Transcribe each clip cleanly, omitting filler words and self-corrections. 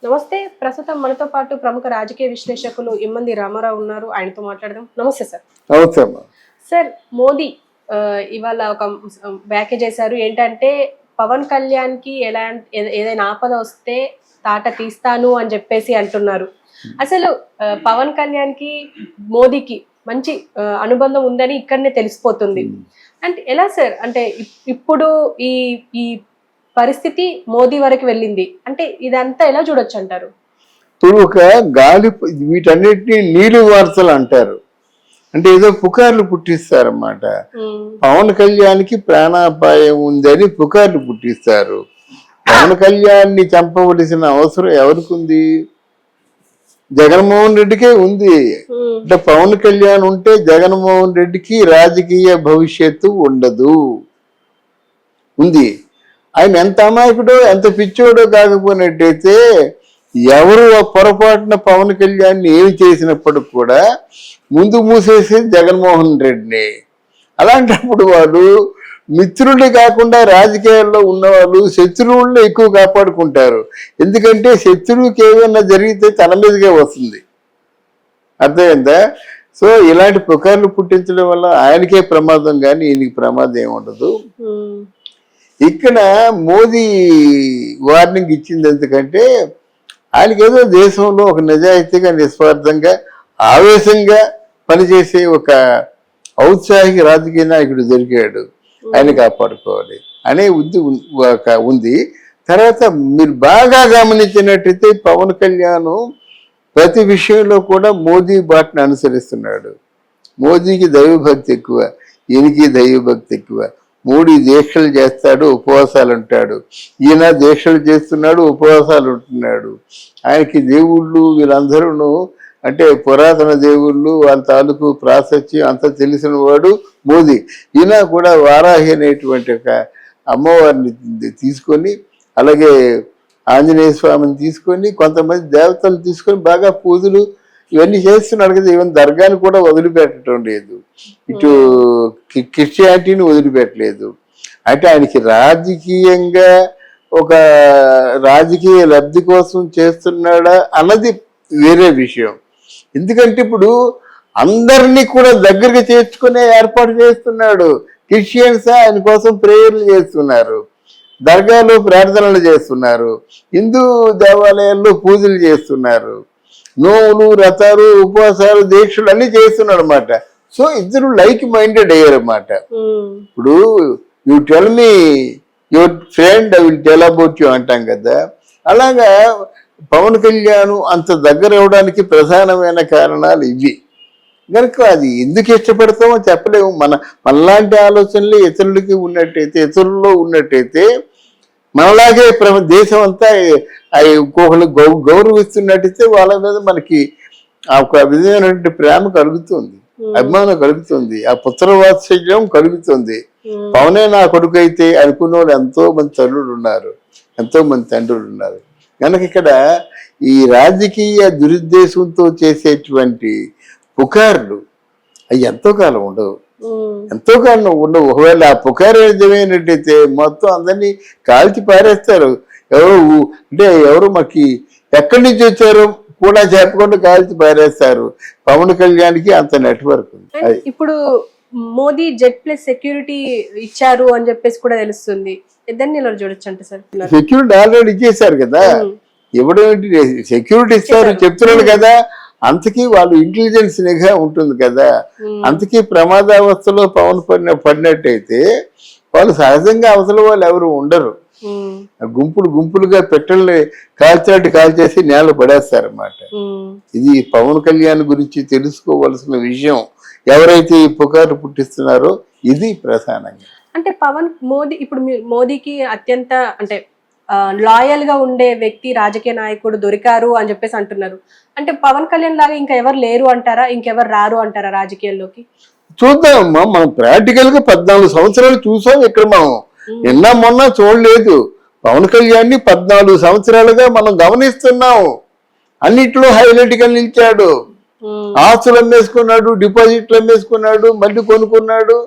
నమస్తే. ప్రస్తుతం మనతో పాటు ప్రముఖ రాజకీయ విశ్లేషకులు ఇమ్మంది రామారావు ఉన్నారు. ఆయనతో మాట్లాడదాం. నమస్తే సార్. నమస్తే అమ్మా. సార్, మోదీ ఇవాళ ఒక వ్యాఖ్య చేశారు. ఏంటంటే పవన్ కళ్యాణ్ కి ఏదైనా ఆపద వస్తే తాట తీస్తాను అని చెప్పేసి అంటున్నారు. అసలు పవన్ కళ్యాణ్ కి మోదీకి మంచి అనుబంధం ఉందని ఇక్కడనే తెలిసిపోతుంది. అంటే ఎలా సార్? అంటే ఇప్పుడు ఈ ఈ పరిస్థితి మోదీ వరకు వెళ్ళింది అంటే ఇదంతా ఎలా చూడొచ్చు అంటారు? ఇప్పుడు ఒక గాలి వీటన్నిటిని నీలి వార్తలు అంటారు. అంటే ఏదో పుకార్లు పుట్టిస్తారన్నమాట. పవన్ కళ్యాణ్కి ప్రాణాపాయం ఉందని పుకార్లు పుట్టిస్తారు. పవన్ కళ్యాణ్ని చంపవలసిన అవసరం ఎవరికి ఉంది? జగన్మోహన్ రెడ్డికే ఉంది. అంటే పవన్ కళ్యాణ్ ఉంటే జగన్మోహన్ రెడ్డికి రాజకీయ భవిష్యత్తు ఉండదు. ఉంది. ఆయన ఎంత అమాయకుడో ఎంత పిచ్చోడో కాకపోయినట్టయితే ఎవరు పొరపాటున పవన్ కళ్యాణ్ ఏమి చేసినప్పటికి కూడా ముందు మూసేసేది జగన్మోహన్ రెడ్డిని. అలాంటప్పుడు వాళ్ళు మిత్రులు కాకుండా రాజకీయాల్లో ఉన్నవాళ్ళు శత్రువులను ఎక్కువ కాపాడుకుంటారు. ఎందుకంటే శత్రువుకి ఏమైనా జరిగితే తన మీదకే వస్తుంది. అర్థమైందా? సో ఇలాంటి పుకార్లు పుట్టించడం వల్ల ఆయనకే ప్రమాదం కానీ ఈయనకి ప్రమాదం ఏమి ఉండదు. ఇక్కడ మోదీ వార్నింగ్ ఇచ్చింది ఎందుకంటే ఆయనకేదో దేశంలో ఒక నిజాయితీగా నిస్వార్థంగా ఆవేశంగా పనిచేసే ఒక ఔత్సాహిక రాజకీయ నాయకుడు దొరికాడు. ఆయన కాపాడుకోవాలి అనే ఉంది. తర్వాత మీరు బాగా గమనించినట్టయితే పవన్ కళ్యాణ్ ప్రతి విషయంలో కూడా మోదీ బాటను అనుసరిస్తున్నాడు. మోదీకి దైవభక్తి ఎక్కువ, ఈయనకి దైవభక్తి ఎక్కువ. మోడీ దీక్షలు చేస్తాడు, ఉపవాసాలు ఉంటాడు. ఈయన దీక్షలు చేస్తున్నాడు, ఉపవాసాలు ఉంటున్నాడు. ఆయనకి దేవుళ్ళు వీళ్ళందరూ అంటే పురాతన దేవుళ్ళు వాళ్ళ తాలూకు ప్రాశస్త్యం అంతా తెలిసిన వాడు మోదీ. ఈయన కూడా వారాహి అనేటువంటి ఒక అమ్మవారిని తీసుకొని, అలాగే ఆంజనేయ స్వామిని తీసుకొని, కొంతమంది దేవతలు తీసుకొని బాగా పూజలు ఇవన్నీ చేస్తున్నాడు కదా. ఈవెన్ దర్గాని కూడా వదిలిపెట్టడం లేదు, ఇటు క్రిస్టియానిటీని వదిలిపెట్టలేదు. అంటే ఆయనకి రాజకీయంగా ఒక రాజకీయ లబ్ధి కోసం చేస్తున్నాడా అన్నది వేరే విషయం. ఎందుకంటే ఇప్పుడు అందరినీ కూడా దగ్గరికి చేర్చుకునే ఏర్పాటు చేస్తున్నాడు. క్రిస్టియన్స్ ఆయన కోసం ప్రేయర్లు చేస్తున్నారు, దర్గాలో ప్రార్థనలు చేస్తున్నారు, హిందూ దేవాలయాల్లో పూజలు చేస్తున్నారు, నోవులు రథాలు ఉపవాసాలు దీక్షలు అన్ని చేస్తున్నాడు అనమాట. సో ఇద్దరు లైక్ మైండెడ్ అయ్యారు అన్నమాట. ఇప్పుడు you tell me your friend I will tell about you అంటాం కదా. అలాగా పవన్ కళ్యాణ్ అంత దగ్గర అవ్వడానికి ప్రధానమైన కారణాలు ఇవి. కనుక అది ఎందుకు ఇష్టపడతామో చెప్పలేము. మనలాంటి ఆలోచనలు ఇతరులకి ఉన్నట్టయితే, ఇతరుల్లో ఉన్నట్టయితే మనలాగే దేశం అంతా ఇంకొకరు గౌరవిస్తున్నట్టయితే వాళ్ళ మీద మనకి ఒక విధమైనటువంటి ప్రేమ కలుగుతుంది, అభిమానం కలుగుతుంది, ఆ పుత్రవాత్సల్యం కలుగుతుంది. పవనే నా కొడుకు అయితే అనుకున్న వాళ్ళు ఎంతో మంది తల్లులు ఉన్నారు, ఎంతో మంది తండ్రులు ఉన్నారు. కనుక ఇక్కడ ఈ రాజకీయ దురుద్దేశంతో చేసేటువంటి పుకార్లు అవి ఎంతో కాలం ఉండవు, ఎంతో కాలం ఉండవు. ఒకవేళ ఆ పుకారు నిజమైనట్టయితే మొత్తం అందరినీ కాల్చి పారేస్తారు. ఎవరు మాకి ఎక్కడి నుంచి వచ్చారో కూడా చెప్పకుండా కాల్చి పారేస్తారు. పవన్ కళ్యాణ్కి అంత నెట్వర్క్ ఉంది. ఇప్పుడు మోదీ జెడ్ ప్లస్ సెక్యూరిటీ ఇచ్చారు అని చెప్పేసి కూడా తెలుస్తుంది. దాన్ని ఇలా చూడొచ్చు అంటే సార్, సెక్యూరిటీ ఆల్రెడీ ఇచ్చేసారు కదా. ఎవడేంటి సెక్యూరిటీ ఇస్తారు చెప్తున్నాడు కదా. అంతకీ వాళ్ళు ఇంటెలిజెన్స్ నిఘా ఉంటుంది కదా. అంతకీ ప్రమాదావస్థలో పవన్ పడినట్టయితే వాళ్ళు సహజంగా అవతల వాళ్ళు ఎవరు ఉండరు. గుంపులుగా పెట్టెల్ని కాల్చినట్టు కాల్చేసి నేల పడేస్తారన్నమాట. ఇది పవన్ కళ్యాణ్ గురించి తెలుసుకోవాల్సిన విషయం. ఎవరైతే ఈ పుకారు పుట్టిస్తున్నారో ఇది ప్రధానంగా. అంటే మోదీ ఇప్పుడు మోదీకి అత్యంత అంటే లాయల్ గా ఉండే వ్యక్తి రాజకీయ నాయకుడు దొరికారు అని చెప్పేసి అంటున్నారు. అంటే పవన్ కళ్యాణ్ లాగా ఇంకా ఎవరు లేరు అంటారా? ఇంకెవరు రారు అంటారా రాజకీయాల్లోకి? చూద్దామమ్మా. మనం ప్రాక్టికల్ గా 14 సంవత్సరాలు చూసాం. ఇక్కడ మనం నిన్న మొన్న చూడలేదు. పవన్ కళ్యాణ్ 14 సంవత్సరాలుగా మనం గమనిస్తున్నాం. అన్నిట్లో హైలైట్ గా నిలిచాడు. ఆస్తులు అమ్మేసుకున్నాడు, డిపాజిట్లు అమ్మేసుకున్నాడు, మళ్ళీ కొనుక్కున్నాడు.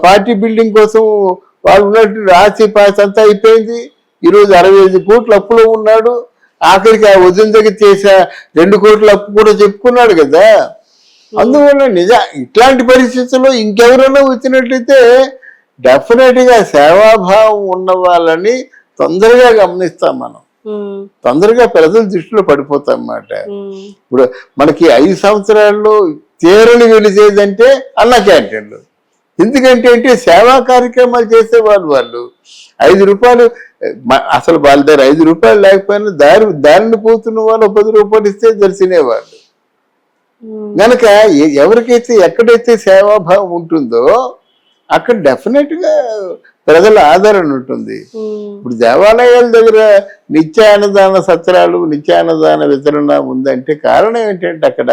పార్టీ బిల్డింగ్ కోసం వాళ్ళు ఉన్నట్టు ఆస్తి పాస్తి అంతా అయిపోయింది. ఈరోజు 65 కోట్ల అప్పులో ఉన్నాడు. ఆఖరికి ఆ వదిన దగ్గర చేసా 2 కోట్ల అప్పు కూడా చెప్పుకున్నాడు కదా. అందువల్ల ఇట్లాంటి పరిస్థితుల్లో ఇంకెవరైనా వచ్చినట్లయితే డెఫినెట్ గా సేవాభావం ఉన్న వాళ్ళని తొందరగా గమనిస్తాం మనం, తొందరగా ప్రజల దృష్టిలో పడిపోతాం అన్నమాట. ఇప్పుడు మనకి 5 సంవత్సరాల్లో తీరని వెలిసేదంటే అన్న క్యాంటీన్లు. ఎందుకంటే సేవా కార్యక్రమాలు చేసేవాళ్ళు. వాళ్ళు 5 రూపాయలు అసలు వాళ్ళ దగ్గర 5 రూపాయలు లేకపోయినా దారిని పోతున్న వాళ్ళు 10 రూపాయలు ఇస్తే దర్శినేవాళ్ళు. కనుక ఎవరికైతే ఎక్కడైతే సేవాభావం ఉంటుందో అక్కడ డెఫినెట్ గా ప్రజల ఆదరణ ఉంటుంది. ఇప్పుడు దేవాలయాల దగ్గర నిత్యాన్నదాన సత్రాలు, నిత్యాన్నదాన వితరణ ఉందంటే కారణం ఏంటంటే అక్కడ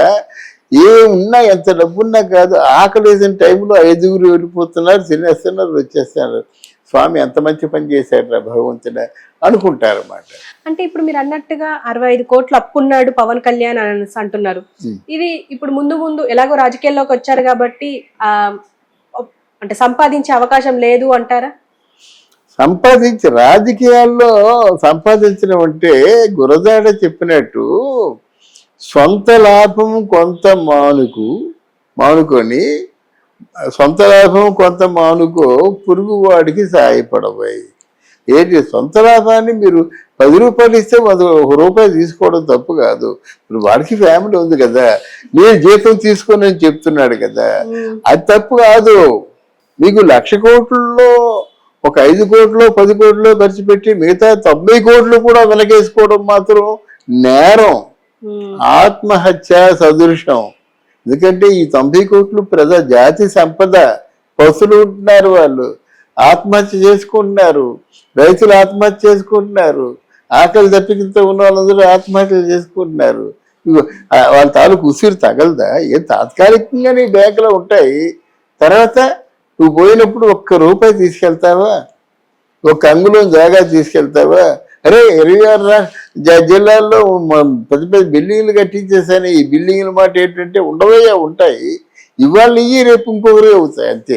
ఏమున్నా ఎంత డబ్బున్నా కాదు, ఆకలేసిన టైంలో 5గురు వెళ్ళిపోతున్నారు, తినేస్తున్నారు, వచ్చేస్తున్నారు. స్వామి ఎంత మంచి పని చేశారు భగవంతుడా అనుకుంటారు అన్నమాట. అంటే ఇప్పుడు మీరు అన్నట్టుగా 65 కోట్లు అప్పున్నాడు పవన్ కళ్యాణ్ అని అంటున్నారు. ఇది ఇప్పుడు ముందు ఎలాగో రాజకీయాల్లోకి వచ్చారు కాబట్టి అంటే సంపాదించే అవకాశం లేదు అంటారా? రాజకీయాల్లో సంపాదించడం అంటే గురజాడ చెప్పినట్టు సొంత లాభం కొంత మానుకొని సొంత లాభం కొంత మానుకో పొరుగువాడికి సాయపడబోయి. ఏంటి సొంత లాభాన్ని మీరు 10 రూపాయలు ఇస్తే 1 రూపాయి తీసుకోవడం తప్పు కాదు. ఇప్పుడు వాడికి ఫ్యామిలీ ఉంది కదా, నేను జీతం తీసుకొని అని చెప్తున్నాడు కదా, అది తప్పు కాదు. మీకు 1,00,000 కోట్లలో ఒక 5 కోట్లు 10 కోట్లు ఖర్చు పెట్టి మిగతా 90 కోట్లు కూడా వెనకేసుకోవడం మాత్రం నేరం, ఆత్మహత్య సదృశం. ఎందుకంటే ఈ 90 కోట్లు జాతి సంపద, పశువులు ఉంటున్నారు, వాళ్ళు ఆత్మహత్య చేసుకుంటున్నారు, రైతులు ఆత్మహత్య చేసుకుంటున్నారు, ఆకలి దప్పికతో ఉన్న వాళ్ళందరూ ఆత్మహత్యలు చేసుకుంటున్నారు. వాళ్ళ తాలూకు ఉసిరు తగలదా? ఏం తాత్కాలికంగానే బ్యాంకులో ఉంటాయి. తర్వాత నువ్వు పోయినప్పుడు 1 రూపాయి తీసుకెళ్తావా? 1 అంగుళం జాగా తీసుకెళ్తావా? అరే 26 జిల్లాల్లో పెద్ద పెద్ద బిల్డింగ్లు కట్టించేసాను, ఈ బిల్డింగ్ల మాట ఏంటంటే ఉండవయ్యా, ఉంటాయి, ఇవాళ రేపు ఇంకొకరే అవుతాయి అంతే.